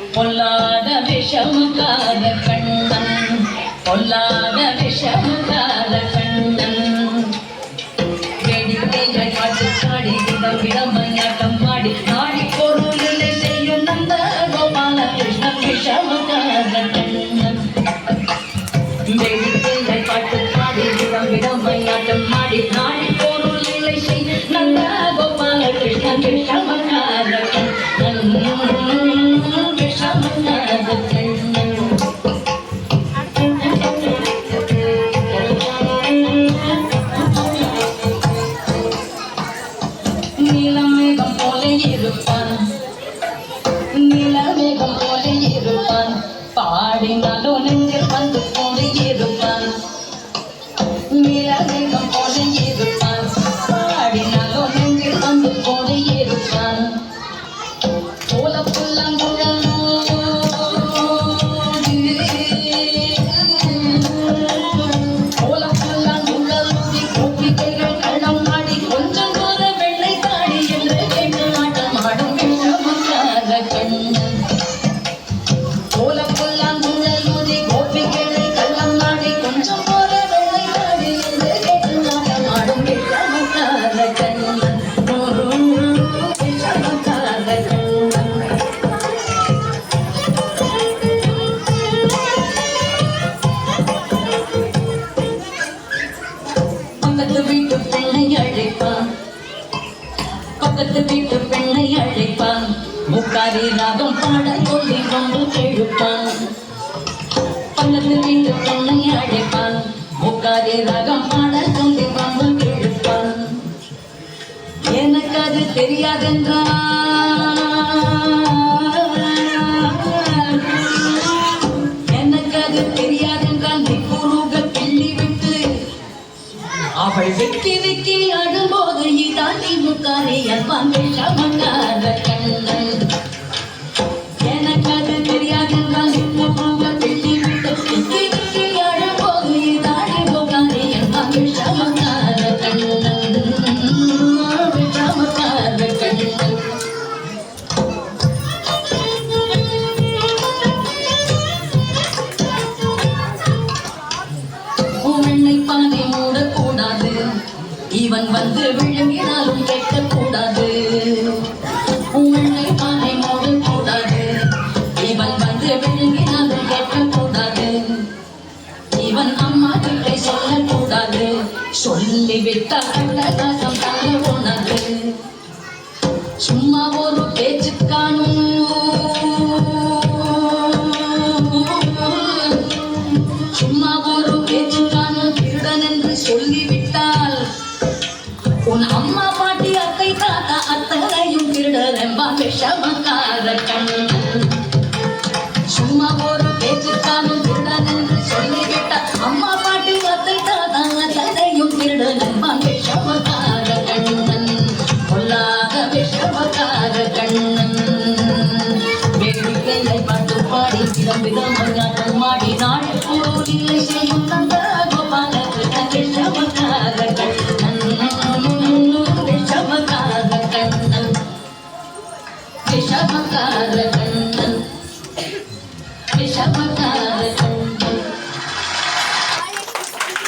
பொல்லாத விஷமுகார கண்ணன் பொல்லாத விஷமுகார கண்ணன் வேடிக்கைகள் பாட்டு பாடி விடமையாட்டம் பாடி நாடி பொருள் செய்யும் நந்த கோபால கிருஷ்ணன் விஷமுகார கண்ணன் வேடிக்கைகள் பாட்டு பாடி விடமையாட்டம் பாடி நாடி பொருள் செய்யும் நந்த கோபால கிருஷ்ணன் விஷமுகார கண்ணன் நீலமேகம் போல இருப்பான் நீலமேகம் போல இருப்பான் பாடினாலோ நெஞ்சில் வந்து போல இருப்பான் நீலமேகம் போல இருப்பான் பாடினாலோ நெஞ்சில் வந்து போல இருப்பான் போல புல்லாங்குழல் போல புல்லாங்குழல் கோபிகைகள் கள்ளம் ஆடி கொஞ்சம் பக்கத்து வீட்டு பெண்ணை அழைப்பான் முக்காரி ராகம் பாட சொல்லி வந்து கேட்பான் பக்கத்து வீட்டு பெண்ணை அழைப்பான் முக்காரி ராகம் பாட சொல்லி வந்து கேட்பான் எனக்கு அது தெரியாதென்றான் எனக்கு அது தெரியாதென்றால் நீ குருக கிள்ளி விட்டு அவள் வெக்கி வெக்கி ஆடும்போது இதாண்டி முக்காரே அன்பான் விஷமக்கார கண்ணன் எனக்கு அது தெரியாதென்றால் இப்போது வெள்ளி விட்டு வெக்கி வெக்கி ஆடும்போது இதாண்டி முக்காரே அன்பான் விஷமக்கார கண்ணன் விஷமக்கார கண்ணன் உன்னை பானை மூடக்கூடாது இவன் வந்து விழுங்கினாலும் கேட்கக்கூடாது உன்னை பானை மூடக்கூடாது இவன் வந்து விழுங்கினாலும் கேட்கக்கூடாது இவன் அம்மா கிட்டை சொல்லக்கூடாது சொல்லிவிட்டால் கண்டகாசம் தள்ள உணர்வு சும்மா ஒரு பேச்சு காணும் சும்மா ஒரு பேச்சு காணும் திருடன் என்று சொல்லிவிட்டால் உன் அம்மா பாட்டி அத்தை தாத்தா அத்தனையும் திருடர் என்பான் விஷமக்கார கண்ணன் சும்மா ஒரு பேச்சு காணும் திருடன் என்று சொல்லிவிட்டால் அம்மா பாட்டி அத்தை தாத்தா அத்தனையும் திருடர் என்பான் விஷமக்கார கண்ணன் பொல்லாத விஷமக்கார கண்ணன் வேடிக்கையை பாட்டு பாடி விதம் விதமாக மாடி நாடு பொருளில் செய்யும் நந்த கோபால கிருஷ்ணன் விஷமக்கார கண்ணன் விஷமக்கார